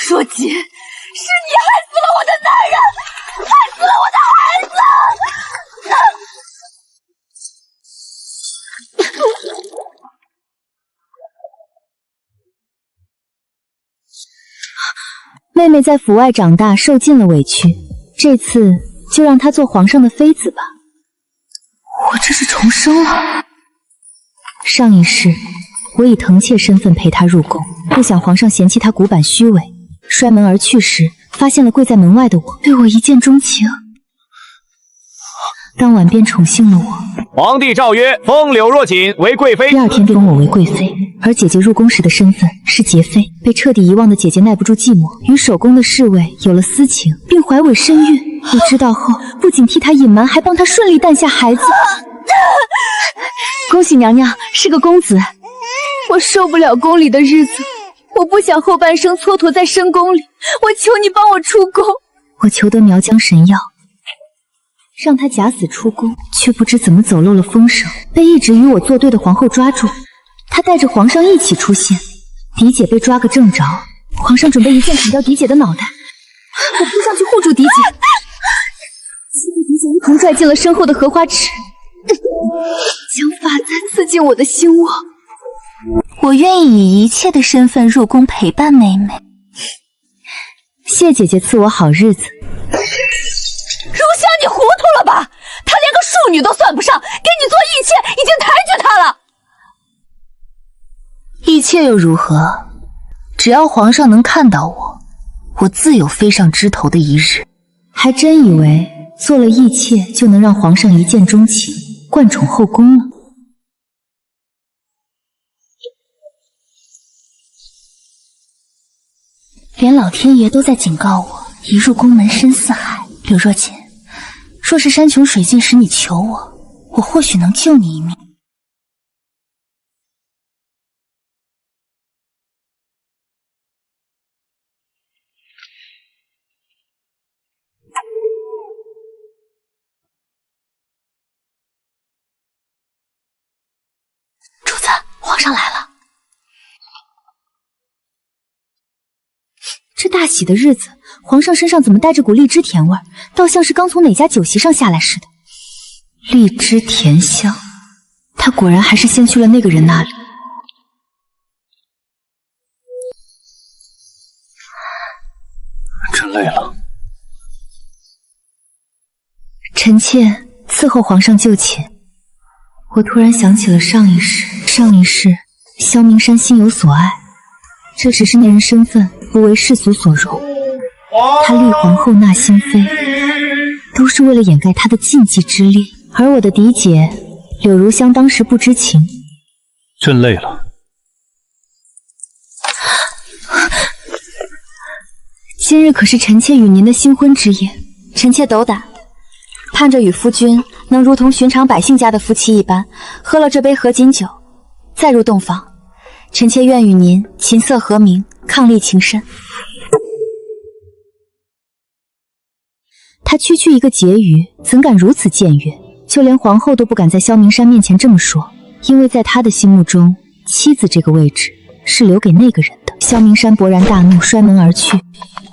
说紧，是你害死了我的男人，害死了我的孩子！妹妹在府外长大，受尽了委屈，这次就让她做皇上的妃子吧。我这是重生了。上一世，我以藤妾身份陪她入宫，不想皇上嫌弃她古板虚伪，摔门而去时，发现了跪在门外的我，对我一见钟情，当晚便宠幸了我。皇帝诏曰：封柳若锦为贵妃。第二天便封我为贵妃，而姐姐入宫时的身份是洁妃。被彻底遗忘的姐姐耐不住寂寞，与守宫的侍卫有了私情，并怀吻身孕。我知道后，不仅替她隐瞒，还帮她顺利诞下孩子。恭喜娘娘是个公子！我受不了宫里的日子，我不想后半生蹉跎在深宫里，我求你帮我出宫。我求得苗疆神药，让他假死出宫，却不知怎么走漏了风声，被一直与我作对的皇后抓住。她带着皇上一起出现，嫡姐被抓个正着，皇上准备一剑砍掉嫡姐的脑袋。我扑上去护住嫡姐，却被嫡姐一同拽进了身后的荷花池，将发簪刺进我的心窝。我愿意以一切的身份入宫陪伴妹妹。谢姐姐赐我好日子。如香，你糊涂了吧？她连个庶女都算不上，给你做义妾已经抬举她了。义妾又如何？只要皇上能看到我，我自有飞上枝头的一日。还真以为做了义妾就能让皇上一见钟情，冠宠后宫了。连老天爷都在警告我，一入宫门深似海。柳若锦，若是山穷水尽时你求我，我或许能救你一命。主子，皇上来了。这大喜的日子，皇上身上怎么带着股荔枝甜味，倒像是刚从哪家酒席上下来似的。荔枝甜香，他果然还是先去了那个人那里。真累了。臣妾伺候皇上就寝。我突然想起了上一世，萧明山心有所爱，这只是那人身份不为世俗所容。他立皇后纳心妃，都是为了掩盖他的禁忌之恋。而我的嫡姐柳如香当时不知情。真累了。今日可是臣妾与您的新婚之夜，臣妾斗胆，盼着与夫君能如同寻常百姓家的夫妻一般，喝了这杯合卺酒，再入洞房。臣妾愿与您琴瑟和鸣，伉俪情深。他区区一个婕妤，怎敢如此僭越？就连皇后都不敢在萧明山面前这么说，因为在他的心目中，妻子这个位置是留给那个人的。萧明山勃然大怒，摔门而去，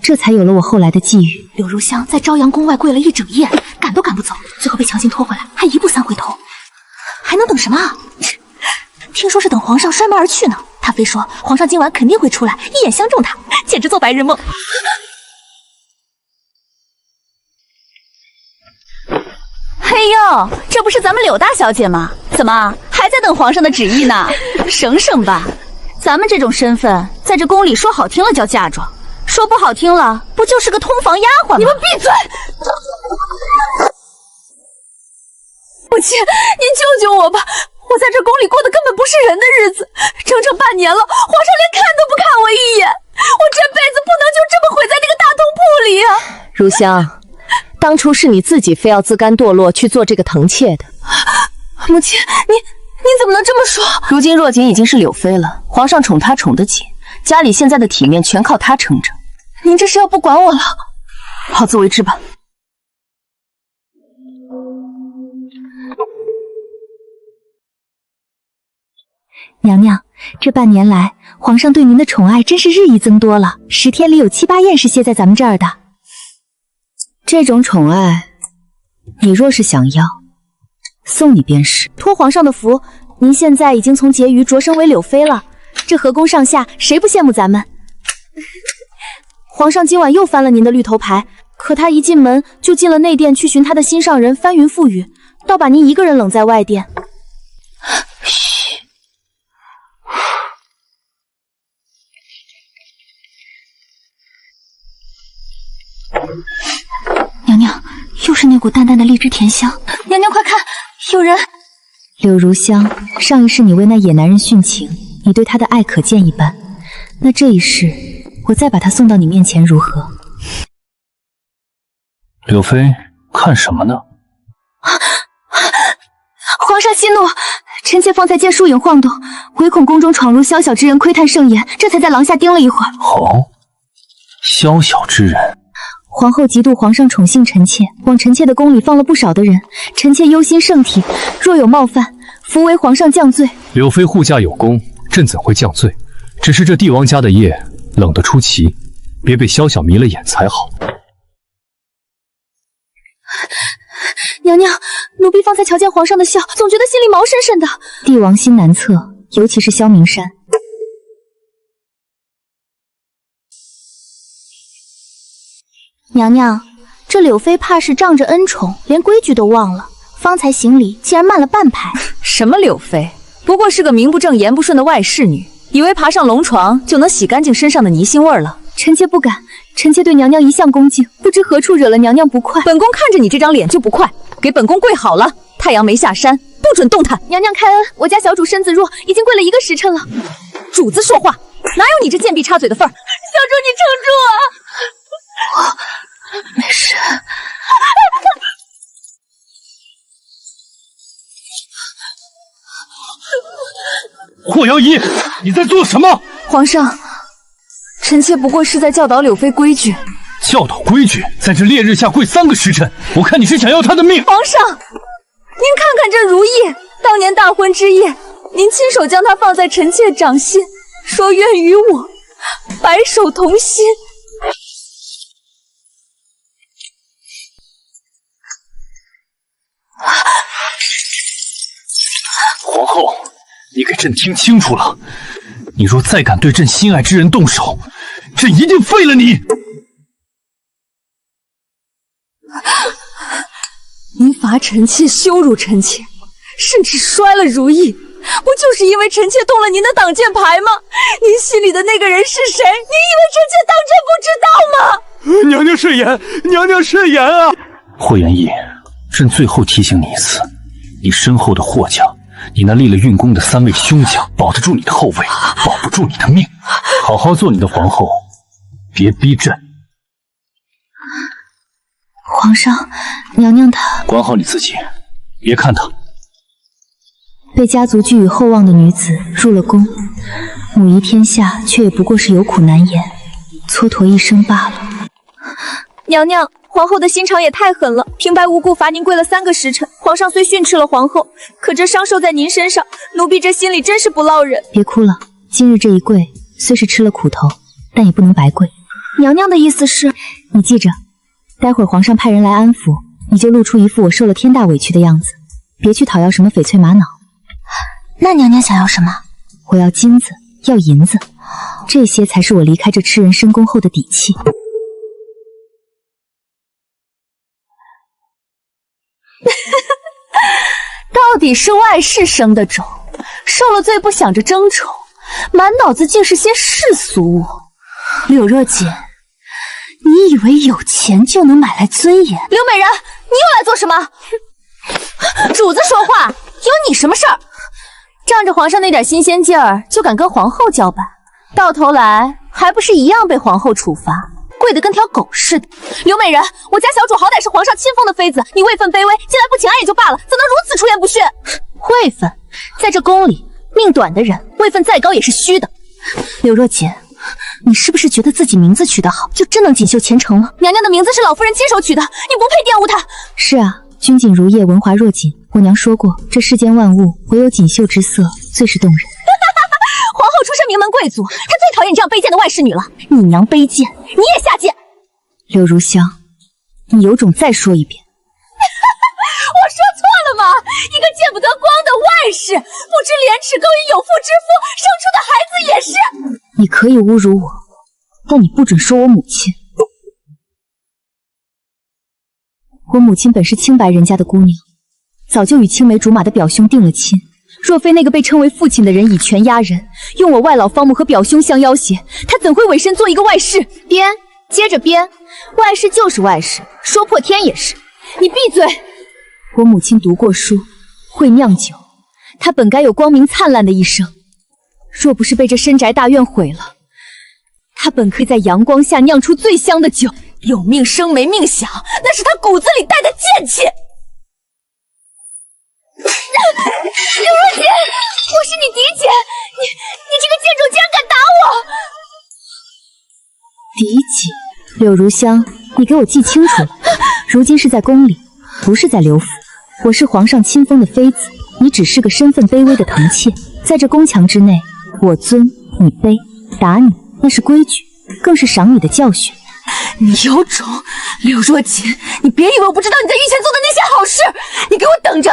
这才有了我后来的际遇。柳如香在朝阳宫外跪了一整夜，赶都赶不走，最后被强行拖回来，还一步三回头，还能等什么啊？听说是等皇上摔门而去呢。他非说皇上今晚肯定会出来，一眼相中他，简直做白日梦。嘿呦，这不是咱们柳大小姐吗？怎么还在等皇上的旨意呢？省省吧，咱们这种身份，在这宫里说好听了叫嫁妆，说不好听了，不就是个通房丫鬟吗？你们闭嘴！母亲，您救救我吧！我在这宫里过的根本不是人的日子，整整半年了，皇上连看都不看我一眼，我这辈子不能就这么毁在那个大通铺里啊！如香，当初是你自己非要自甘堕落去做这个藤妾的。母亲，您怎么能这么说？如今若锦已经是柳妃了，皇上宠她宠得紧，家里现在的体面全靠她撑着。您这是要不管我了？好自为之吧。娘娘，这半年来，皇上对您的宠爱真是日益增多了，10天里有7、8宴是歇在咱们这儿的。这种宠爱，你若是想要，送你便是。托皇上的福，您现在已经从婕妤擢升为柳妃了，这河宫上下谁不羡慕咱们？皇上今晚又翻了您的绿头牌，可他一进门就进了内殿去寻他的心上人翻云覆雨，倒把您一个人冷在外殿。嘘，娘娘，又是那股淡淡的荔枝甜香。娘娘快看，有人！柳如香，上一世你为那野男人殉情，你对他的爱可见一斑。那这一世，我再把他送到你面前如何？柳妃，看什么呢？皇上息怒，臣妾方才见树影晃动，唯恐宫中闯入宵小之人窥探盛宴，这才在廊下盯了一会儿。哦，宵小之人。皇后嫉妒皇上宠幸臣妾，往臣妾的宫里放了不少的人，臣妾忧心圣体，若有冒犯，伏为皇上降罪。柳妃护驾有功，朕怎会降罪？只是这帝王家的夜冷得出奇，别被宵小迷了眼才好。娘娘，奴婢方才瞧见皇上的笑，总觉得心里毛神神的。帝王心难测，尤其是萧明山。娘娘，这柳妃怕是仗着恩宠，连规矩都忘了。方才行礼竟然慢了半拍。什么柳妃，不过是个名不正言不顺的外侍女，以为爬上龙床就能洗干净身上的泥腥味了。臣妾不敢，臣妾对娘娘一向恭敬，不知何处惹了娘娘不快。本宫看着你这张脸就不快，给本宫跪好了！太阳没下山，不准动弹。娘娘开恩，我家小主身子弱，已经跪了1个时辰了。主子说话，哪有你这贱婢插嘴的份儿？小主你撑住啊！没事。霍瑶姨，你在做什么？皇上，臣妾不过是在教导柳妃规矩。教导规矩，在这烈日下跪3个时辰，我看你是想要她的命。皇上，您看看这如意，当年大婚之夜，您亲手将她放在臣妾掌心，说愿与我白首同心。皇后，你给朕听清楚了，你若再敢对朕心爱之人动手，朕一定废了你！您罚臣妾，羞辱臣妾，甚至摔了如意，不就是因为臣妾动了您的挡箭牌吗？您心里的那个人是谁？您以为臣妾当真不知道吗？娘娘慎言，娘娘慎言啊！霍元义，朕最后提醒你一次，你身后的霍家，你那立了运功的3位兄家，保得住你的后位，保不住你的命。好好做你的皇后，别逼朕。皇上，娘娘她管好你自己，别看她。被家族寄予厚望的女子入了宫，母仪天下，却也不过是有苦难言，蹉跎一生罢了。娘娘，皇后的心肠也太狠了，平白无故罚您跪了3个时辰。皇上虽训斥了皇后，可这伤受在您身上，奴婢这心里真是不落忍。别哭了，今日这一跪虽是吃了苦头，但也不能白跪。娘娘的意思是，你记着，待会儿皇上派人来安抚，你就露出一副我受了天大委屈的样子，别去讨要什么翡翠玛瑙。那娘娘想要什么？我要金子，要银子，这些才是我离开这吃人深宫后的底气。到底是外室生的种，受了罪不想着争宠，满脑子尽是些世俗物。柳若锦，你以为有钱就能买来尊严？刘美人，你又来做什么？主子说话，有你什么事儿？仗着皇上那点新鲜劲儿，就敢跟皇后叫板，到头来还不是一样被皇后处罚，跪得跟条狗似的。刘美人，我家小主好歹是皇上亲封的妃子，你位分卑微，进来不请安也就罢了，怎能如此出言不逊？位分，在这宫里，命短的人，位分再高也是虚的。柳若锦，你是不是觉得自己名字取得好，就真能锦绣前程了？娘娘的名字是老夫人亲手取的，你不配玷污她。是啊，君锦如叶，文华若锦。我娘说过，这世间万物，唯有锦绣之色最是动人。皇后出身名门贵族，她最讨厌这样卑贱的外室女了。你娘卑贱，你也下贱。柳如香，你有种再说一遍。我说错了吗？一个见不得光的外室，不知廉耻，更与有妇之夫生出的孩子也是。你可以侮辱我，但你不准说我母亲。我母亲本是清白人家的姑娘，早就与青梅竹马的表兄定了亲。若非那个被称为父亲的人以权压人，用我外老方母和表兄相要挟，他怎会委身做一个外室？编，接着编，外室就是外室，说破天也是。你闭嘴！我母亲读过书，会酿酒，她本该有光明灿烂的一生。若不是被这深宅大院毁了，她本可以在阳光下酿出最香的酒。有命生没命享，那是她骨子里带的贱气。刘若姐，我是你嫡姐，你这个贱种竟然敢打我！嫡姐，柳如香，你给我记清楚了，如今是在宫里，不是在刘府。我是皇上亲封的妃子，你只是个身份卑微的藤妾，在这宫墙之内，我尊你卑，打你那是规矩，更是赏你的教训。你有种，柳若锦，你别以为我不知道你在御前做的那些好事，你给我等着！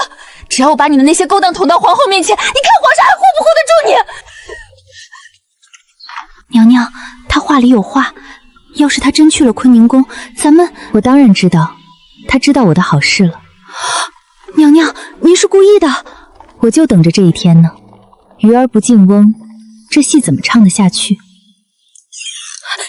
只要我把你的那些勾当捅到皇后面前，你看皇上还护不护得住你？娘娘，他话里有话，要是他真去了坤宁宫，咱们……我当然知道，他知道我的好事了。娘娘，您是故意的，我就等着这一天呢。鱼儿不进瓮，这戏怎么唱得下去？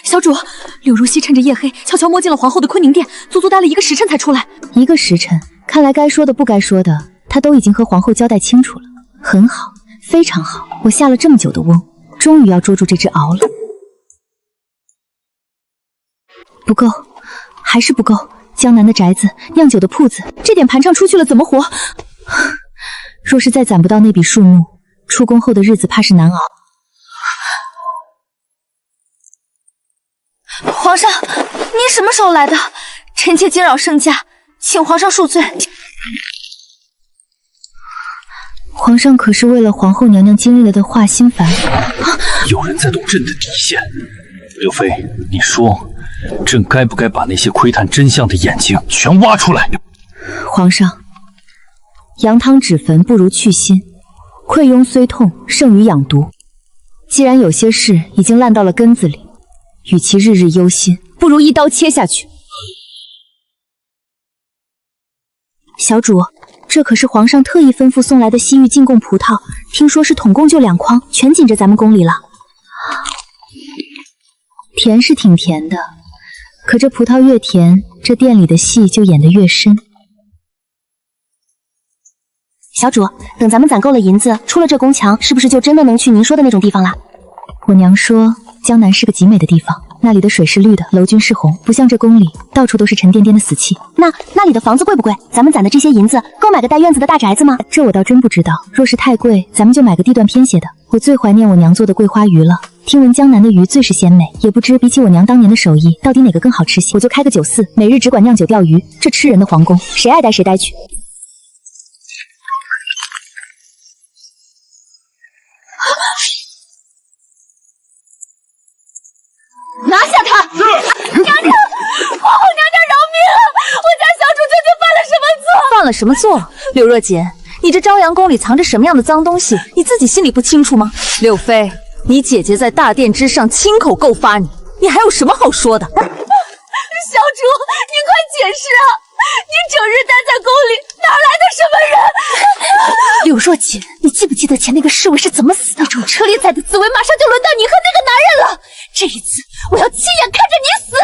小主，柳如熙趁着夜黑悄悄摸进了皇后的坤宁殿，足足待了1个时辰才出来。1个时辰，看来该说的不该说的，他都已经和皇后交代清楚了。很好，非常好，我下了这么久的瓮，终于要捉住这只鳌了。不够，还是不够。江南的宅子，酿酒的铺子，这点盘缠出去了怎么活？若是再攒不到那笔数目，出宫后的日子怕是难熬。皇上，您什么时候来的？臣妾惊扰圣驾，请皇上恕罪。皇上可是为了皇后娘娘今日的话心烦。有人在动朕的底线。刘妃，你说，朕该不该把那些窥探真相的眼睛全挖出来？皇上，扬汤止沸不如去腥，溃痈虽痛，胜于养毒。既然有些事已经烂到了根子里，与其日日忧心，不如一刀切下去。小主，这可是皇上特意吩咐送来的西域进贡葡萄，听说是统共就2筐，全紧着咱们宫里了。甜是挺甜的，可这葡萄越甜，这店里的戏就演得越深。小主，等咱们攒够了银子，出了这宫墙，是不是就真的能去您说的那种地方了？我娘说江南是个极美的地方，那里的水是绿的，楼均是红，不像这宫里到处都是沉甸甸的死气。那里的房子贵不贵？咱们攒的这些银子够买个带院子的大宅子吗？这我倒真不知道，若是太贵，咱们就买个地段偏些的。我最怀念我娘做的桂花鱼了，听闻江南的鱼最是鲜美，也不知比起我娘当年的手艺，到底哪个更好吃些。我就开个酒肆，每日只管酿酒钓鱼，这吃人的皇宫，谁爱待谁待去。拿下他！娘娘，皇后娘娘饶命啊！我家小主究竟犯了什么错？犯了什么错？柳若锦，你这朝阳宫里藏着什么样的脏东西，你自己心里不清楚吗？柳妃，你姐姐在大殿之上亲口告发你，你还有什么好说的？小主，您快解释啊！您整日待在宫里，哪来的什么人？柳若锦，你记不记得前那个侍卫是怎么死的？这种车裂仔的滋味，马上就轮到你和那个男人了。这一次，我要亲眼看着你死！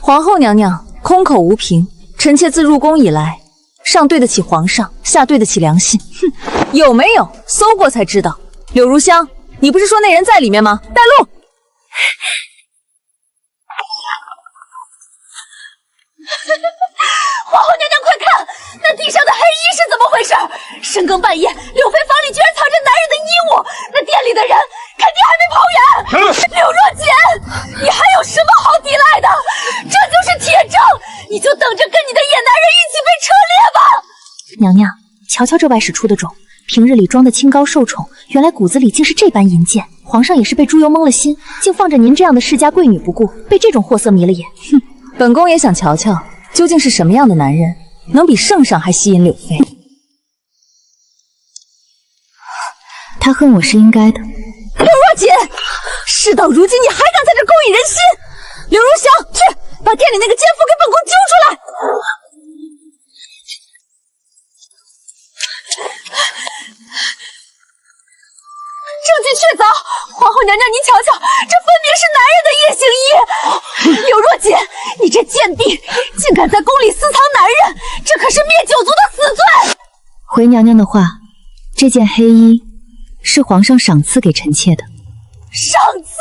皇后娘娘空口无凭，臣妾自入宫以来，上对得起皇上，下对得起良心。哼，有没有？搜过才知道。柳如香，你不是说那人在里面吗？带路！皇后娘娘，快看，那地上的黑衣是怎么回事？深更半夜，柳妃房里居然藏着男人的衣物，那店里的人肯定还没跑远。柳若锦，你还有什么好抵赖的？这就是铁证，你就等着跟你的野男人一起被车裂吧！娘娘，瞧瞧这外使出的种，平日里装的清高受宠，原来骨子里竟是这般淫贱。皇上也是被猪油蒙了心，竟放着您这样的世家贵女不顾，被这种货色迷了眼。哼，本宫也想瞧瞧，究竟是什么样的男人，能比圣上还吸引柳妃。他恨我是应该的。刘若锦，事到如今，你还敢在这勾引人心？刘如香，去把店里那个奸妇给本宫揪出来！证据确凿，皇后娘娘，您瞧瞧，这分明是男人的夜行衣。刘若锦，你这贱婢，竟敢在宫里私藏男人，这可是灭九族的死罪！回娘娘的话，这件黑衣是皇上赏赐给臣妾的。赏赐？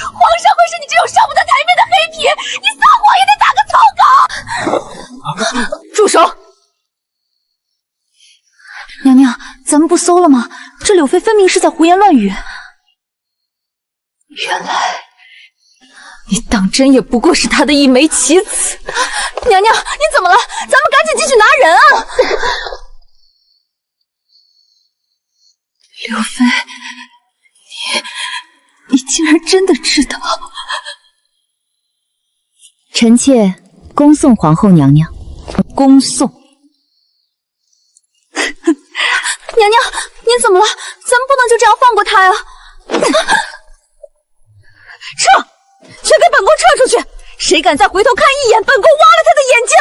皇上会是你这种上不得台面的黑皮？你撒谎也得打个草稿！住手！娘娘，咱们不搜了吗？这柳妃分明是在胡言乱语。原来你当真也不过是他的一枚棋子。娘娘，你怎么了？咱们赶紧进去拿人啊！刘妃，你竟然真的知道？臣妾恭送皇后娘娘。恭送。娘娘，您怎么了？咱们不能就这样放过她呀！撤！去给本宫撤出去！谁敢再回头看一眼，本宫挖了他的眼睛！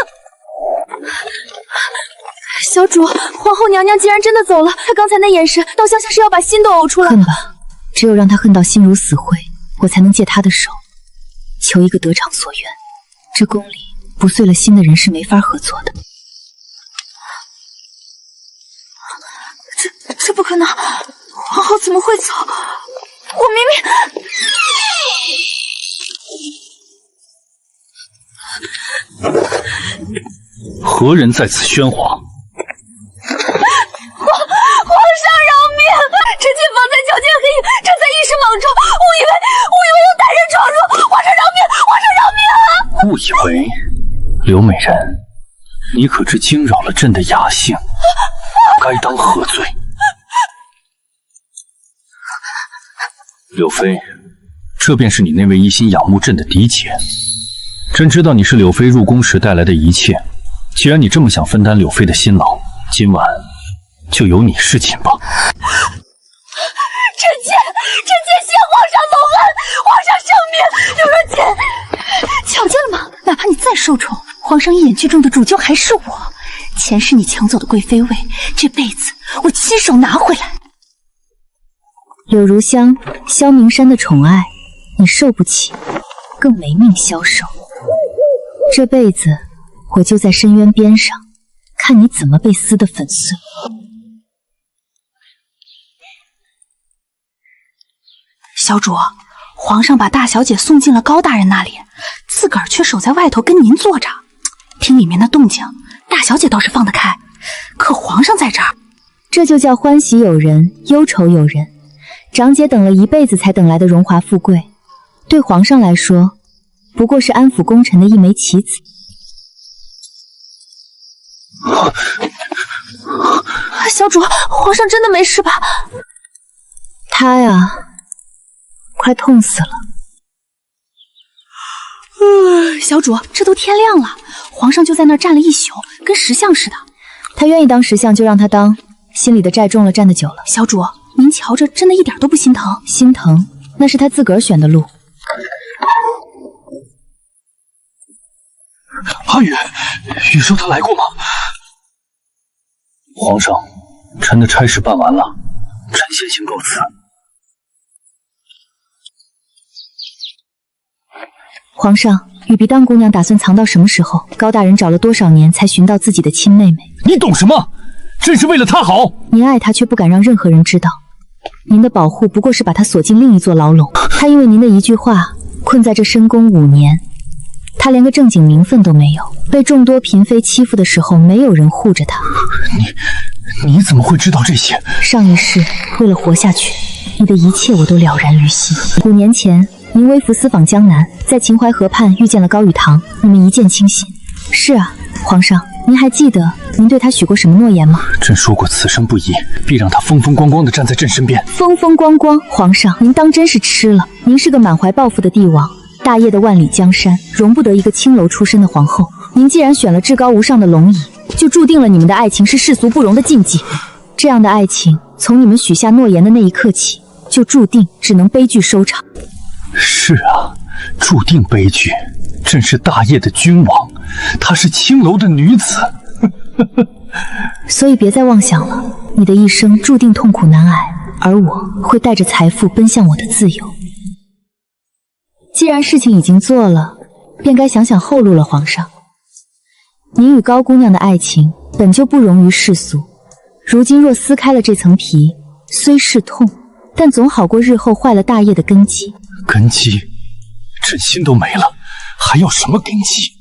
小主，皇后娘娘既然真的走了，她刚才那眼神，倒像是要把心都呕出来。恨吧，只有让她恨到心如死灰，我才能借她的手，求一个得偿所愿。这宫里不碎了心的人是没法合作的。这不可能！皇后怎么会走？我明明……何人在此喧哗？皇上饶命！臣妾方才瞧见黑影，正在一时莽撞，误以为有歹人闯入。皇上饶命！皇上饶命啊！误以为？刘美人，你可知惊扰了朕的雅兴，该当何罪？柳妃，这便是你那位一心仰慕朕的嫡姐。朕知道你是柳妃入宫时带来的一切，既然你这么想分担柳妃的辛劳，今晚就由你侍寝吧。臣妾谢皇上隆恩，皇上圣明。刘若锦，瞧见了吗？哪怕你再受宠，皇上一眼剧中的主角还是我。前世你抢走的贵妃位，这辈子我亲手拿回来。柳如香、萧明山的宠爱，你受不起，更没命消受。这辈子我就在深渊边上，看你怎么被撕得粉碎。小主，皇上把大小姐送进了高大人那里，自个儿却守在外头跟您坐着，听里面的动静，大小姐倒是放得开，可皇上在这儿，这就叫欢喜有人，忧愁有人。长姐等了一辈子才等来的荣华富贵，对皇上来说，不过是安抚功臣的一枚棋子。小主，皇上真的没事吧？他呀，快痛死了。小主，这都天亮了，皇上就在那儿站了一宿，跟石像似的。他愿意当石像就让他当，心里的债重了，站得久了。小主，您瞧着真的一点都不心疼？心疼，那是他自个儿选的路。阿宇说他来过吗？皇上，臣的差事办完了，臣先行告辞。皇上，雨鼻当姑娘打算藏到什么时候？高大人找了多少年才寻到自己的亲妹妹？你懂什么？朕是为了她好。您爱她，却不敢让任何人知道。您的保护不过是把她锁进另一座牢笼。她因为您的一句话，困在这深宫5年。她连个正经名分都没有，被众多嫔妃欺负的时候，没有人护着她。你怎么会知道这些？上一世为了活下去，你的一切我都了然于心。5年前，您微服私访江南，在秦淮河畔遇见了高雨堂，你们一见倾心。是啊，皇上，您还记得您对他许过什么诺言吗？朕说过此生不移，必让他风风光光地站在朕身边。风风光光，皇上，您当真是吃了？您是个满怀抱负的帝王，大业的万里江山容不得一个青楼出身的皇后。您既然选了至高无上的龙椅，就注定了你们的爱情是世俗不容的禁忌。这样的爱情，从你们许下诺言的那一刻起，就注定只能悲剧收场。是啊，注定悲剧。朕是大业的君王，她是青楼的女子。所以别再妄想了，你的一生注定痛苦难挨，而我会带着财富奔向我的自由。既然事情已经做了，便该想想后路了，皇上。您与高姑娘的爱情本就不容于世俗，如今若撕开了这层皮，虽是痛，但总好过日后坏了大业的根基。根基？朕心都没了，还要什么根基？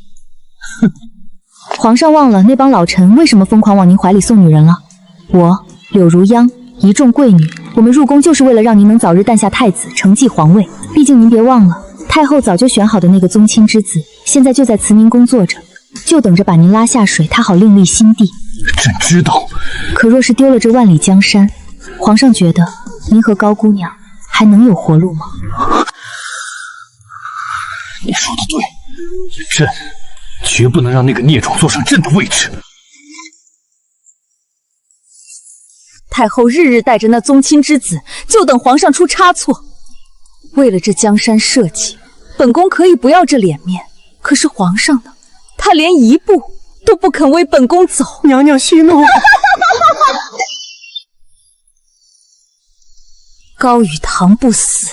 哼！皇上忘了那帮老臣为什么疯狂往您怀里送女人了？我柳如央一众贵女，我们入宫就是为了让您能早日诞下太子，承继皇位。毕竟您别忘了，太后早就选好的那个宗亲之子，现在就在慈宁宫坐着，就等着把您拉下水，她好另立新帝。朕知道，可若是丢了这万里江山，皇上觉得您和高姑娘还能有活路吗？你说的对，朕绝不能让那个孽种坐上朕的位置。太后日日带着那宗亲之子，就等皇上出差错。为了这江山社稷，本宫可以不要这脸面，可是皇上呢？他连一步都不肯为本宫走。娘娘息怒。高雨堂不死，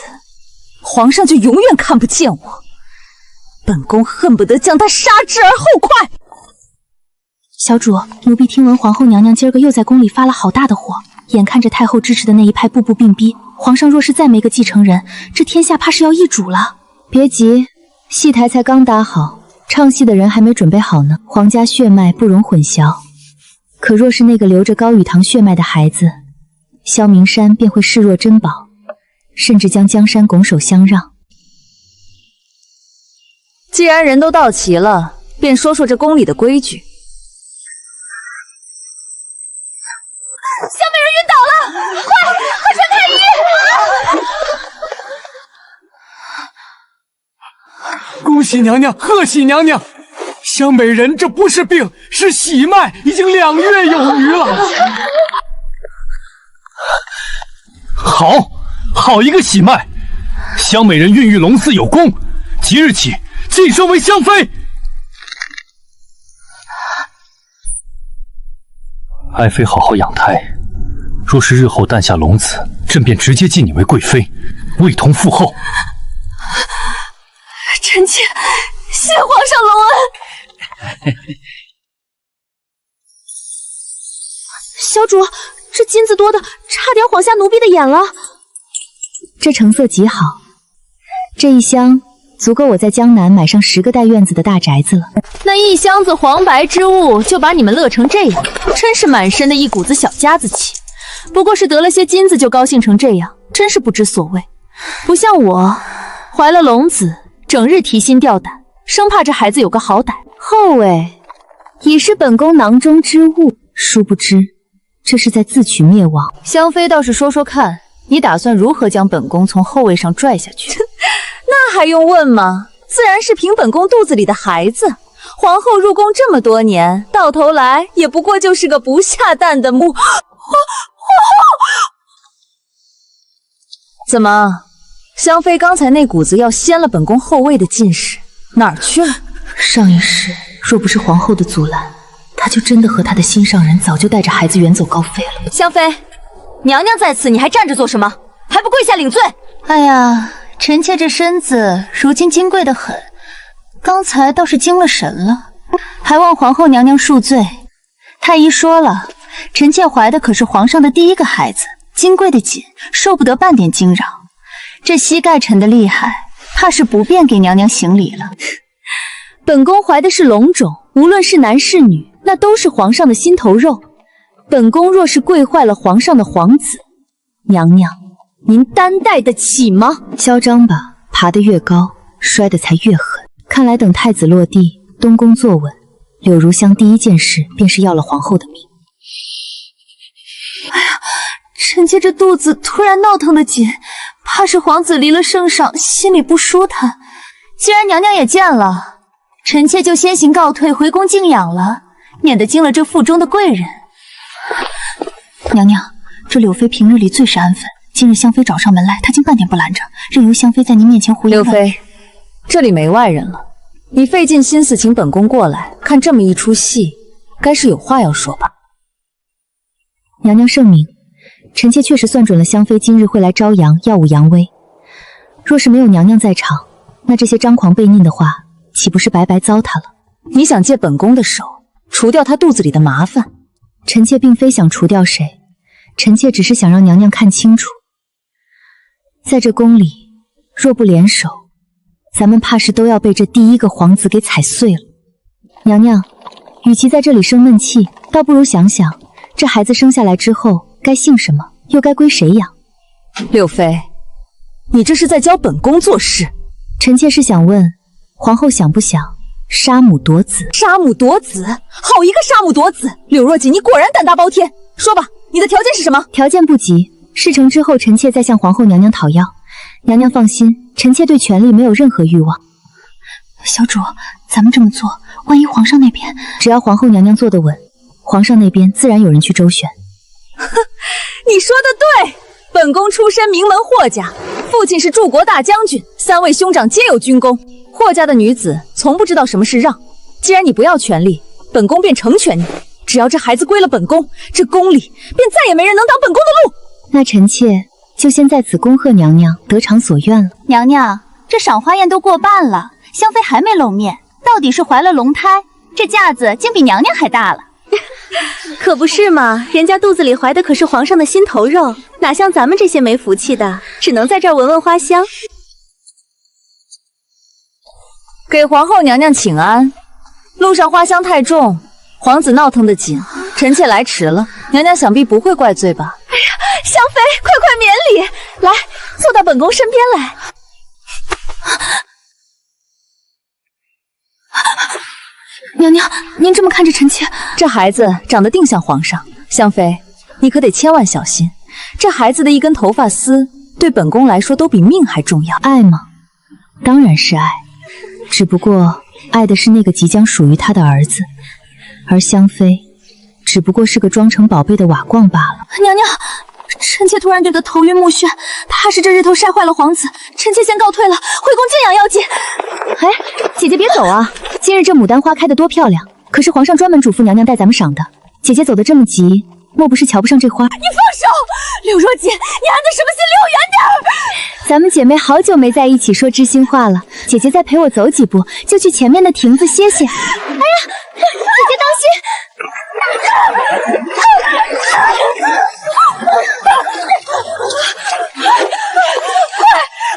皇上就永远看不见我。本宫恨不得将他杀之而后快。小主，奴婢听闻皇后娘娘今儿个又在宫里发了好大的火，眼看着太后支持的那一派步步并逼，皇上若是再没个继承人，这天下怕是要易主了。别急，戏台才刚搭好，唱戏的人还没准备好呢。皇家血脉不容混淆，可若是那个流着高雨堂血脉的孩子，萧明山便会视若珍宝，甚至将江山拱手相让。既然人都到齐了，便说说这宫里的规矩。萧美人晕倒了，快传太医！恭喜娘娘，贺喜娘娘！湘美人这不是病，是喜脉，已经2月有余了。好一个喜脉！湘美人孕育龙嗣有功，即日起晋升为香妃。爱妃好好养胎，若是日后诞下龙子，朕便直接晋你为贵妃，位同父后。臣妾谢皇上隆恩。小主，这金子多的差点晃瞎奴婢的眼了。这成色极好，这一箱足够我在江南买上10个带院子的大宅子了。那一箱子黄白之物就把你们乐成这样，真是满身的一股子小家子气。不过是得了些金子就高兴成这样，真是不知所谓。不像我，怀了龙子，整日提心吊胆，生怕这孩子有个好歹。后位已是本宫囊中之物，殊不知这是在自取灭亡。香妃倒是说说看，你打算如何将本宫从后位上拽下去？那还用问吗？自然是凭本宫肚子里的孩子。皇后入宫这么多年，到头来也不过就是个不下蛋的皇后。怎么，香妃刚才那股子要掀了本宫后位的劲势哪儿去了？上一世若不是皇后的阻拦，她就真的和她的心上人早就带着孩子远走高飞了。香妃，娘娘在此，你还站着做什么？还不跪下领罪！哎呀，臣妾这身子如今金贵得很，刚才倒是惊了神了，还望皇后娘娘恕罪。太医说了，臣妾怀的可是皇上的第一个孩子，金贵的紧，受不得半点惊扰。这膝盖沉得厉害，怕是不便给娘娘行礼了。本宫怀的是龙种，无论是男是女，那都是皇上的心头肉。本宫若是跪坏了皇上的皇子，娘娘，您担待得起吗？嚣张吧，爬得越高，摔得才越狠。看来等太子落地，东宫坐稳，柳如香第一件事便是要了皇后的命。臣妾这肚子突然闹腾的紧，怕是皇子离了圣上，心里不舒坦。既然娘娘也见了，臣妾就先行告退，回宫静养了，免得惊了这腹中的贵人。娘娘，这柳妃平日里最是安分，今日香妃找上门来，她竟半点不拦着，任由香妃在您面前胡言乱语。柳妃，这里没外人了，你费尽心思请本宫过来看这么一出戏，该是有话要说吧？娘娘圣明，臣妾确实算准了香妃今日会来朝阳，耀武扬威。若是没有娘娘在场，那这些张狂悖逆的话，岂不是白白糟蹋了？你想借本宫的手除掉她肚子里的麻烦？臣妾并非想除掉谁，臣妾只是想让娘娘看清楚，在这宫里，若不联手，咱们怕是都要被这第一个皇子给踩碎了。娘娘，与其在这里生闷气，倒不如想想，这孩子生下来之后该姓什么，又该归谁养。柳妃，你这是在教本宫做事。臣妾是想问，皇后想不想杀母夺子？杀母夺子，好一个杀母夺子！柳若锦，你果然胆大包天。说吧，你的条件是什么？条件不急，事成之后，臣妾再向皇后娘娘讨要。娘娘放心，臣妾对权力没有任何欲望。小主，咱们这么做，万一皇上那边……只要皇后娘娘坐得稳，皇上那边自然有人去周旋。哼，你说的对，本宫出身名门霍家，父亲是柱国大将军，3位兄长皆有军功。霍家的女子从不知道什么是让。既然你不要权力，本宫便成全你。只要这孩子归了本宫，这宫里便再也没人能挡本宫的路。那臣妾就先在此恭贺娘娘得偿所愿了。娘娘，这赏花宴都过半了，香妃还没露面，到底是怀了龙胎？这架子竟比娘娘还大了。可不是嘛，人家肚子里怀的可是皇上的心头肉，哪像咱们这些没福气的，只能在这儿闻闻花香。给皇后娘娘请安。路上花香太重，皇子闹腾得紧，臣妾来迟了，娘娘想必不会怪罪吧？哎呀，香妃，快快免礼，来，坐到本宫身边来。娘娘，您这么看着臣妾，这孩子长得定像皇上。香妃，你可得千万小心，这孩子的一根头发丝，对本宫来说都比命还重要。爱吗？当然是爱，只不过爱的是那个即将属于他的儿子，而香妃只不过是个装成宝贝的瓦罐罢了。娘娘，臣妾突然觉得头晕目眩，怕是这日头晒坏了皇子，臣妾先告退了，回宫静养要紧。哎，姐姐别走啊！今日这牡丹花开得多漂亮，可是皇上专门嘱咐娘娘带咱们赏的。姐姐走得这么急，莫不是瞧不上这花？你放手！柳若锦，你安的什么心？离我远点儿！咱们姐妹好久没在一起说知心话了，姐姐再陪我走几步，就去前面的亭子歇歇。哎呀，姐姐当心！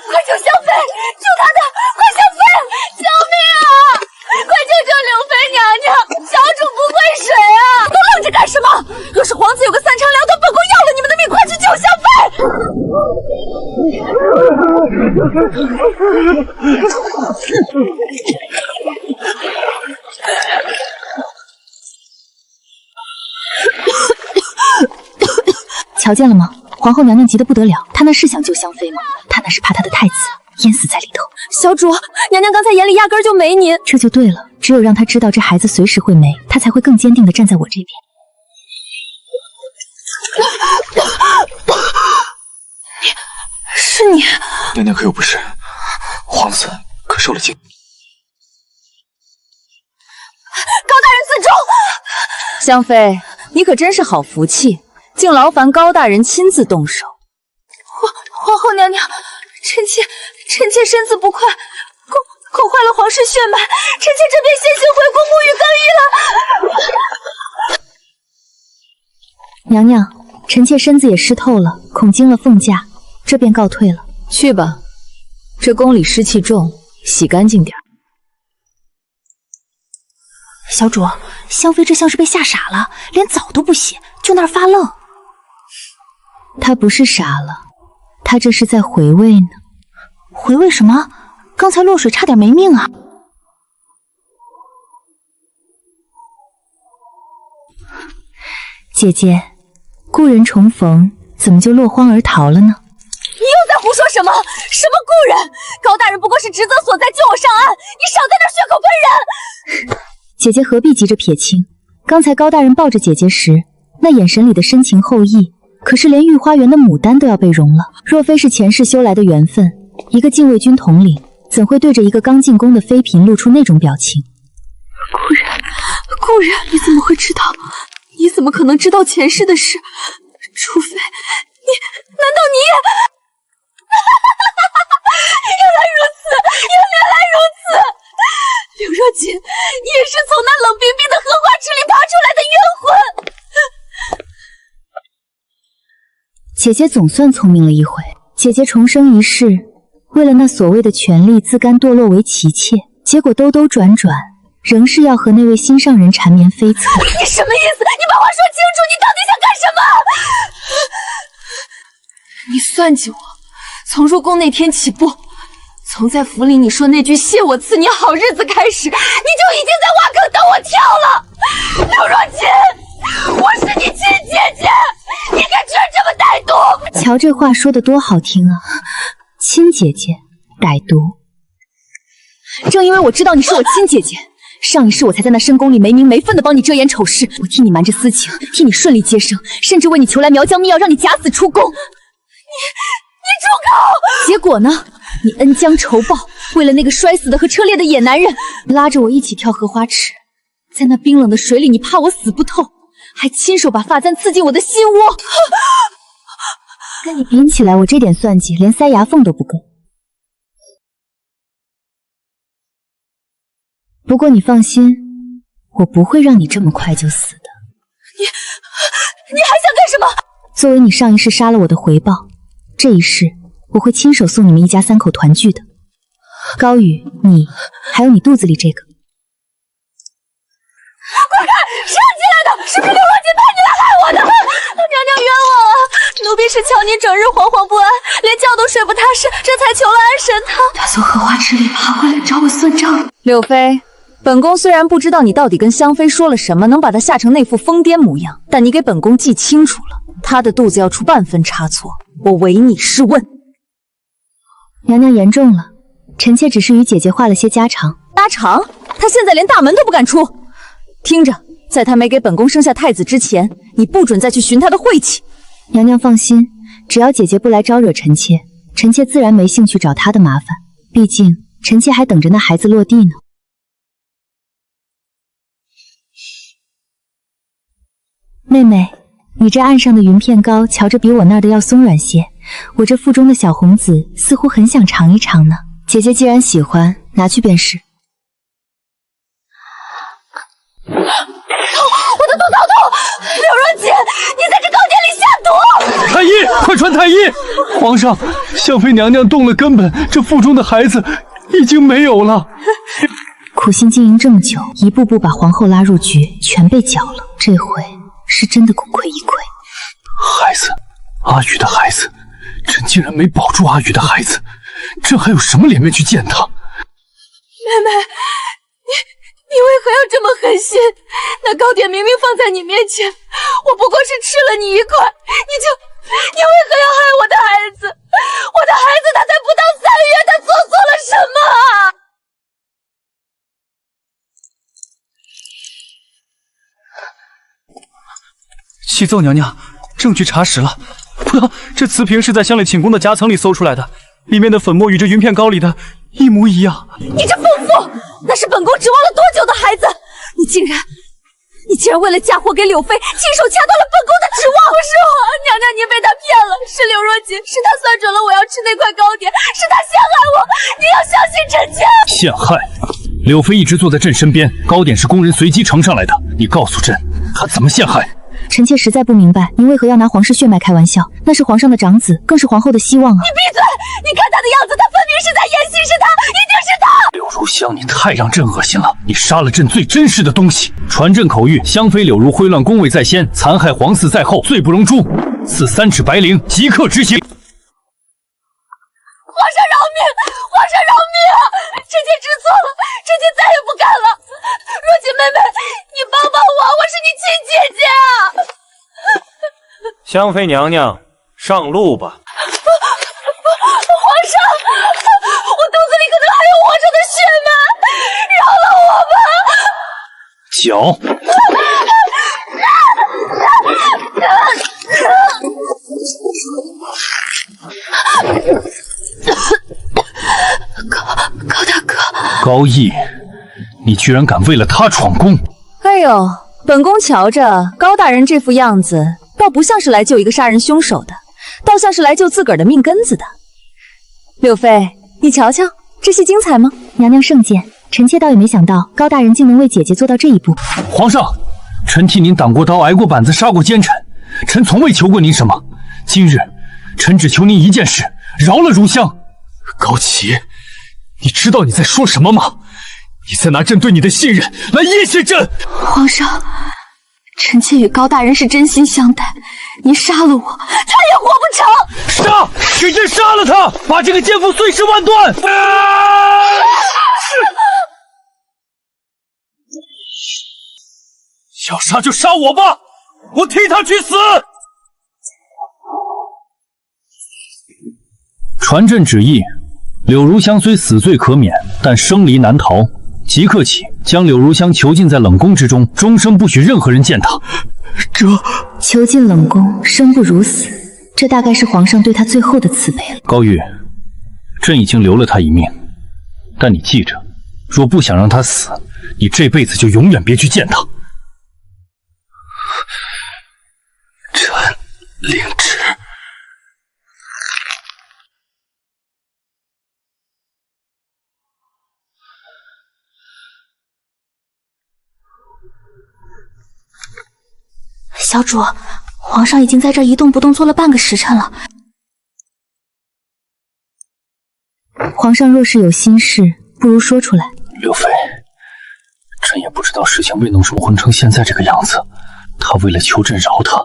快救香妃！救她的！快香妃！救命啊！快救救柳妃娘娘！小主不会水啊！都愣着干什么？若是皇子有个3长2短，本宫要了你们的命！快去救香妃！瞧见了吗？皇后娘娘急得不得了，她那是想救香妃吗？她那是怕她的太子淹死在里头。小主，娘娘刚才眼里压根就没您。这就对了，只有让她知道这孩子随时会没，她才会更坚定地站在我这边。是你，娘娘可有不是？皇子可受了惊。高大人自重！香妃，你可真是好福气，竟劳烦高大人亲自动手。皇后娘娘，臣妾身子不快，恐坏了皇室血脉，臣妾这便先行回宫沐浴更衣了。娘娘，臣妾身子也湿透了，恐惊了凤驾，这便告退了。去吧，这宫里湿气重，洗干净点。小主，香妃这像是被吓傻了，连澡都不洗，就那儿发愣。她不是傻了，她这是在回味呢。回味什么？刚才落水差点没命啊！姐姐，故人重逢，怎么就落荒而逃了呢？你又在胡说什么？什么故人？高大人不过是职责所在，救我上岸，你少在那血口喷人！姐姐何必急着撇清？刚才高大人抱着姐姐时，那眼神里的深情厚谊，可是连御花园的牡丹都要被融了。若非是前世修来的缘分，一个禁卫军统领怎会对着一个刚进宫的妃嫔露出那种表情？故人，你怎么会知道？你怎么可能知道前世的事？除非你，难道你也？原来如此，原来如此！柳若锦，你也是从那冷冰冰的荷花池里爬出来的冤魂！姐姐总算聪明了一回。姐姐重生一世，为了那所谓的权力，自甘堕落为妻妾，结果兜兜转转，仍是要和那位心上人缠绵悱恻。你什么意思？你把话说清楚，你到底想干什么？你算计我，从入宫那天起步，从在府里你说那句谢我赐你好日子开始，你就已经在挖坑等我跳了。柳若锦，我是你亲姐姐，你敢居然这么歹毒！瞧这话说的多好听啊！亲姐姐，歹毒。正因为我知道你是我亲姐姐，上一世我才在那深宫里没名没分的帮你遮掩丑事，我替你瞒着私情，替你顺利接生，甚至为你求来苗疆秘药，让你假死出宫。你住口！结果呢？你恩将仇报，为了那个摔死的和车裂的野男人，拉着我一起跳荷花池，在那冰冷的水里，你怕我死不透，还亲手把发簪刺进我的心窝。跟你比起来，我这点算计连塞牙缝都不够。不过你放心，我不会让你这么快就死的。你还想干什么？作为你上一世杀了我的回报，这一世我会亲手送你们一家三口团聚的。高宇，你还有你肚子里这个。快看，谁进来的？是不是柳若锦派你来害我的？娘娘冤枉啊！奴婢是瞧你整日惶惶不安，连觉都睡不踏实，这才求了安神汤。他从荷花池里爬回来找我算账。柳妃，本宫虽然不知道你到底跟香妃说了什么，能把她吓成那副疯癫模样，但你给本宫记清楚了，她的肚子要出半分差错，我唯你是问。娘娘言重了，臣妾只是与姐姐话了些家常。家常？她现在连大门都不敢出。听着，在她没给本宫生下太子之前，你不准再去寻她的晦气。娘娘放心，只要姐姐不来招惹臣妾，臣妾自然没兴趣找她的麻烦。毕竟臣妾还等着那孩子落地呢。妹妹，你这岸上的云片糕，瞧着比我那儿的要松软些。我这腹中的小红子似乎很想尝一尝呢。姐姐既然喜欢，拿去便是。我的肚子好痛！柳若锦，你在这糕点里下毒！太医，快传太医！皇上，香妃娘娘动了根本，这腹中的孩子已经没有了。苦心经营这么久，一步步把皇后拉入局，全被搅了。这回是真的功亏一篑。孩子，阿宇的孩子，朕竟然没保住阿宇的孩子，朕还有什么脸面去见他？妹妹，你为何要这么狠心？那糕点明明放在你面前，我不过是吃了你一块，你为何要害我的孩子？我的孩子他才不到3月，他做错了什么啊？启奏娘娘，证据查实了。这瓷瓶是在香里寝宫的夹层里搜出来的，里面的粉末与这云片糕里的一模一样。你这疯妇，那是本宫指望了多久的孩子，你竟然为了嫁祸给柳妃，亲手掐断了本宫的指望。不是我，娘娘您被他骗了，是柳若锦，是他算准了我要吃那块糕点，是他陷害我，你要相信臣妾。陷害？柳妃一直坐在朕身边，糕点是宫人随机呈上来的，你告诉朕，她怎么陷害？臣妾实在不明白，您为何要拿皇室血脉开玩笑？那是皇上的长子，更是皇后的希望啊！你闭嘴！你看他的样子，他分明是在演戏，是他，一定是他！柳如香，你太让朕恶心了！你杀了朕最珍视的东西，传朕口谕：香妃柳如挥乱宫位在先，残害皇嗣在后，罪不容诛，赐3尺白绫，即刻执行。皇上饶命！皇上饶命！臣妾知错了，臣妾再也不敢了。若锦妹妹，你帮帮我，我是你亲姐姐啊！香妃娘娘，上路吧。皇上，我肚子里可能还有皇上的血脉，饶了我吧！脚。高大哥，高义，你居然敢为了他闯宫！哎呦，本宫瞧着高大人这副样子，倒不像是来救一个杀人凶手的，倒像是来救自个儿的命根子的。柳妃，你瞧瞧，这戏精彩吗？娘娘圣鉴，臣妾倒也没想到高大人竟能为姐姐做到这一步。皇上，臣替您挡过刀，挨过板子，杀过奸臣，臣从未求过您什么。今日，臣只求您一件事，饶了如香。高启，你知道你在说什么吗？你在拿朕对你的信任来威胁朕！皇上，臣妾与高大人是真心相待，您杀了我，他也活不成。杀！给朕杀了他，把这个奸夫碎尸万段！要杀就杀我吧，我替他去死！传朕旨意，柳如香虽死罪可免，但生离难逃。即刻起，将柳如香囚禁在冷宫之中，终生不许任何人见她。这囚禁冷宫，生不如死，这大概是皇上对他最后的慈悲了。高玉，朕已经留了他一命，但你记着，若不想让他死，你这辈子就永远别去见他。臣领旨。小主，皇上已经在这一动不动坐了半个时辰了。皇上若是有心事，不如说出来。刘妃，朕也不知道事情为弄什么混成现在这个样子。他为了求朕饶他，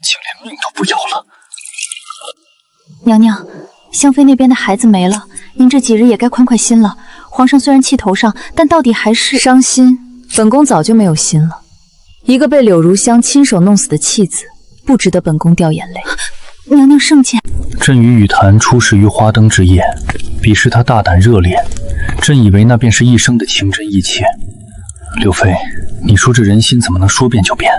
竟连命都不要了。娘娘，香妃那边的孩子没了，您这几日也该宽宽心了。皇上虽然气头上，但到底还是伤心。本宫早就没有心了。一个被柳如香亲手弄死的弃子，不值得本宫掉眼泪。娘娘圣鉴。朕与雨潭初识于花灯之夜，彼时他大胆热烈，朕以为那便是一生的情真意切。刘妃，你说这人心怎么能说变就变？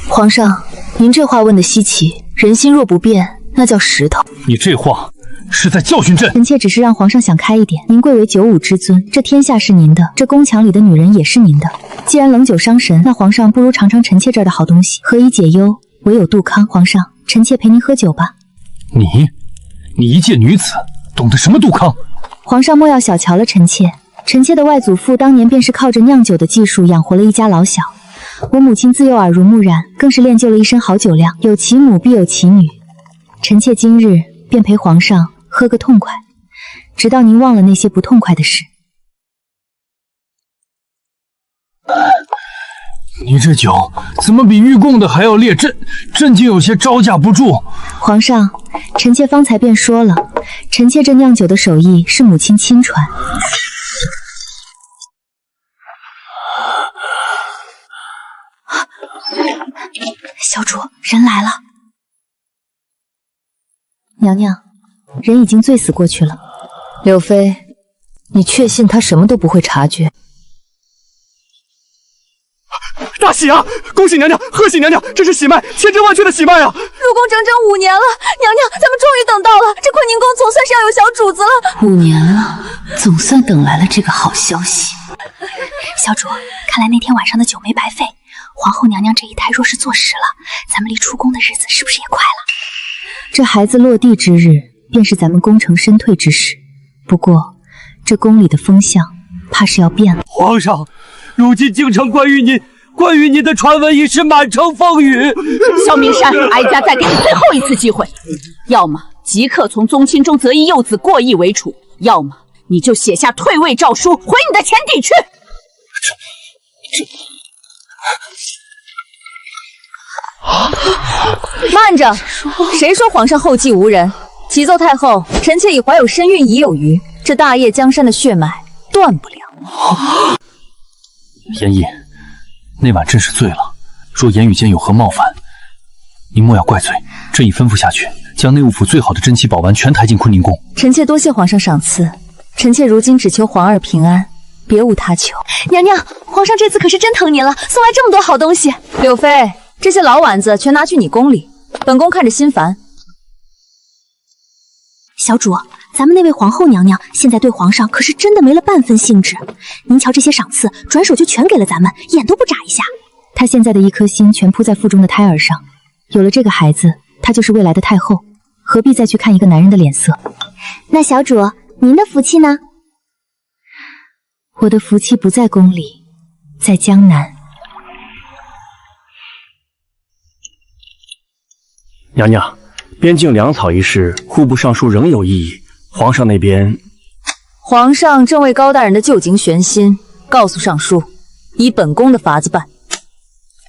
皇上，您这话问得稀奇。人心若不变，那叫石头。你这话是在教训朕。臣妾只是让皇上想开一点。您贵为九五之尊，这天下是您的，这宫墙里的女人也是您的。既然冷酒伤神，那皇上不如尝尝臣妾这儿的好东西，何以解忧，唯有杜康。皇上，臣妾陪您喝酒吧。你一介女子，懂得什么杜康？皇上莫要小瞧了臣妾。臣妾的外祖父当年便是靠着酿酒的技术养活了一家老小。我母亲自幼耳濡目染，更是练就了一身好酒量。有其母必有其女，臣妾今日便陪皇上喝个痛快，直到您忘了那些不痛快的事。你这酒怎么比御贡的还要烈？朕竟有些招架不住。皇上，臣妾方才便说了，臣妾这酿酒的手艺是母亲亲传。小主，人来了。娘娘，人已经醉死过去了。柳妃，你确信他什么都不会察觉？大喜啊！恭喜娘娘，贺喜娘娘，这是喜脉，千真万确的喜脉啊！入宫整整5年了，娘娘，咱们终于等到了，这坤宁宫总算是要有小主子了。5年了，总算等来了这个好消息。小主，看来那天晚上的酒没白费。皇后娘娘这一胎若是坐实了，咱们离出宫的日子是不是也快了？这孩子落地之日，便是咱们功成身退之时。不过，这宫里的风向怕是要变了。皇上，如今京城关于您的传闻已是满城风雨。萧明山，哀家再给你最后一次机会，要么即刻从宗亲中择一幼子过继为储，要么你就写下退位诏书，回你的前邸去。慢着！谁说皇上后继无人？启奏太后，臣妾已怀有身孕已有余，这大业江山的血脉断不了。严毅，那晚朕是醉了，若言语间有何冒犯，你莫要怪罪。朕已吩咐下去，将内务府最好的珍奇宝玩全抬进坤宁宫。臣妾多谢皇上赏赐，臣妾如今只求皇儿平安，别无他求。娘娘，皇上这次可是真疼您了，送来这么多好东西。柳妃，这些老碗子全拿去你宫里，本宫看着心烦。小主，咱们那位皇后娘娘现在对皇上可是真的没了半分兴致。您瞧这些赏赐，转手就全给了咱们，眼都不眨一下。她现在的一颗心全扑在腹中的胎儿上，有了这个孩子，她就是未来的太后，何必再去看一个男人的脸色？那小主，您的福气呢？我的福气不在宫里，在江南。娘娘，边境粮草一事，户部尚书仍有异议。皇上那边，皇上正为高大人的旧情悬心，告诉尚书，以本宫的法子办。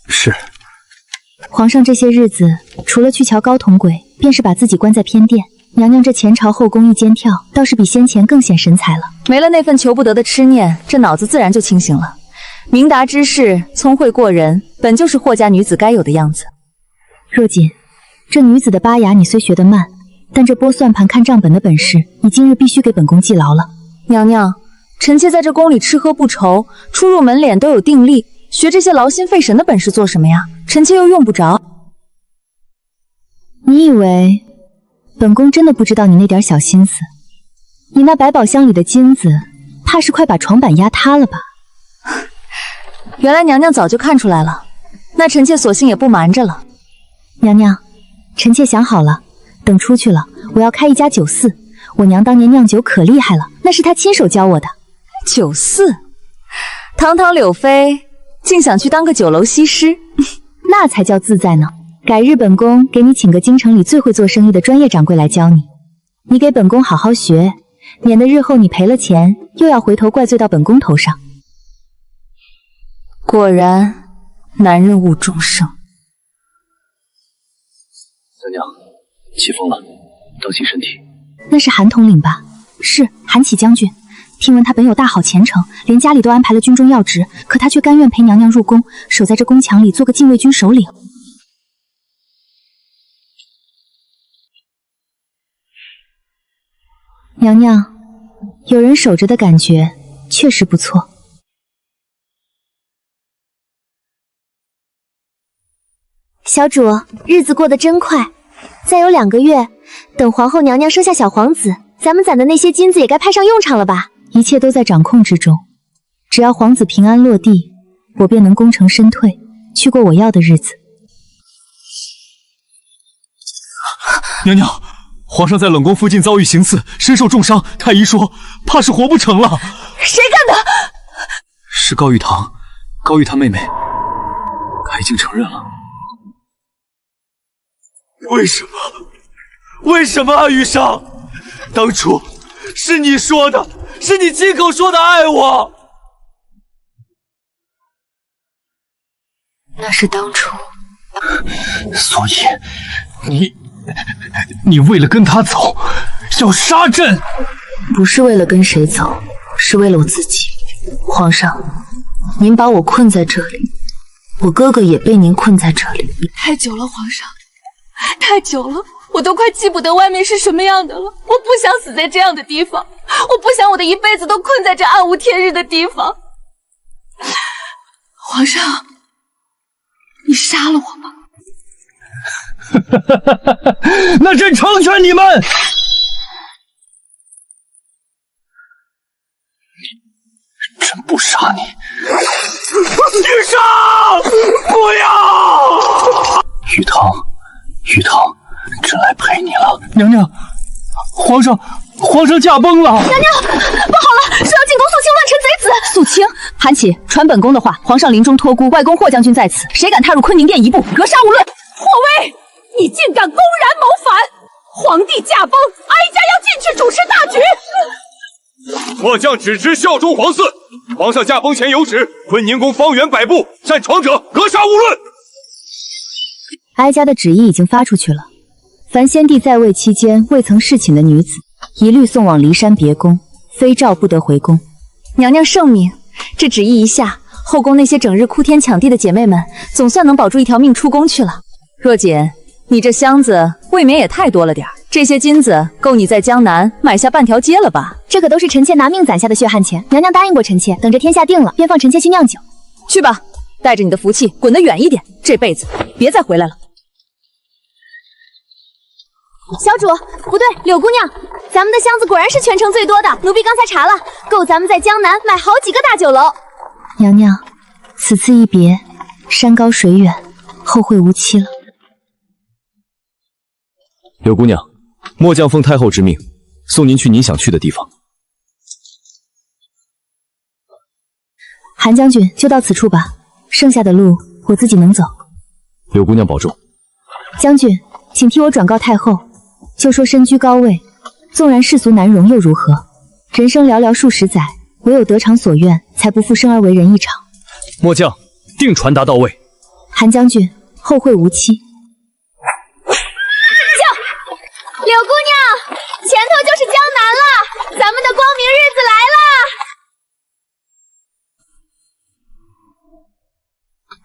是。皇上这些日子，除了去瞧高同轨，便是把自己关在偏殿。娘娘这前朝后宫一肩跳，倒是比先前更显神采了。没了那份求不得的痴念，这脑子自然就清醒了。明达之士，聪慧过人，本就是霍家女子该有的样子。若锦，这女子的巴雅你虽学得慢，但这拨算盘看账本的本事，你今日必须给本宫记牢了。娘娘，臣妾在这宫里吃喝不愁，出入门脸都有定力，学这些劳心费神的本事做什么呀？臣妾又用不着。你以为本宫真的不知道你那点小心思？你那百宝箱里的金子，怕是快把床板压塌了吧？原来娘娘早就看出来了，那臣妾索性也不瞒着了。娘娘，臣妾想好了，等出去了，我要开一家酒肆。我娘当年酿酒可厉害了，那是她亲手教我的。酒肆？堂堂柳妃竟想去当个酒楼西施，那才叫自在呢。改日本宫给你请个京城里最会做生意的专业掌柜来教你，你给本宫好好学，免得日后你赔了钱，又要回头怪罪到本宫头上。果然，男人误终生。娘娘，起风了，当心身体。那是韩统领吧？是韩启将军。听闻他本有大好前程，连家里都安排了军中要职，可他却甘愿陪娘娘入宫，守在这宫墙里做个禁卫军首领。娘娘，有人守着的感觉确实不错。小主，日子过得真快，再有2个月，等皇后娘娘生下小皇子，咱们攒的那些金子也该派上用场了吧？一切都在掌控之中，只要皇子平安落地，我便能功成身退，去过我要的日子。娘娘，皇上在冷宫附近遭遇行刺，身受重伤，太医说怕是活不成了。谁干的？是高玉堂，高玉堂妹妹，她已经承认了。为什么？为什么啊，余生？当初是你说的，是你亲口说的爱我。那是当初。所以你为了跟他走，要杀朕？不是为了跟谁走，是为了我自己。皇上，您把我困在这里，我哥哥也被您困在这里。太久了，皇上，太久了，我都快记不得外面是什么样的了。我不想死在这样的地方，我不想我的一辈子都困在这暗无天日的地方。皇上，你杀了我吧。那朕成全你们。朕不杀你。余生，不要！玉堂，朕来陪你了。娘娘，皇上驾崩了！娘娘，不好了，是要进宫肃清乱臣贼子！肃清？韩启，传本宫的话，皇上临终托孤，外公霍将军在此，谁敢踏入坤宁殿一步，格杀勿论！霍威，你竟敢公然谋反！皇帝驾崩，哀家要进去主持大局。末将只知效忠皇嗣，皇上驾崩前有旨，坤宁宫方圆100步，擅闯者格杀勿论。哀家的旨意已经发出去了，凡先帝在位期间未曾侍寝的女子，一律送往骊山别宫，非诏不得回宫。娘娘圣明，这旨意一下，后宫那些整日哭天抢地的姐妹们，总算能保住一条命出宫去了。若锦，你这箱子未免也太多了点儿，这些金子够你在江南买下半条街了吧？这可都是臣妾拿命攒下的血汗钱，娘娘答应过臣妾，等着天下定了，便放臣妾去酿酒。去吧，带着你的福气滚得远一点，这辈子别再回来了。小主，不对，柳姑娘，咱们的箱子果然是全城最多的，奴婢刚才查了，够咱们在江南买好几个大酒楼。娘娘，此次一别，山高水远，后会无期了。柳姑娘，末将奉太后之命，送您去您想去的地方。韩将军就到此处吧，剩下的路我自己能走。柳姑娘保重。将军，请替我转告太后，就说身居高位，纵然世俗难容又如何？人生寥寥数十载，唯有得偿所愿，才不负生而为人一场。末将定传达到位。韩将军，后会无期。柳姑娘，前头就是江南了，咱们的光明日子来了。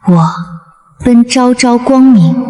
我奔朝朝光明。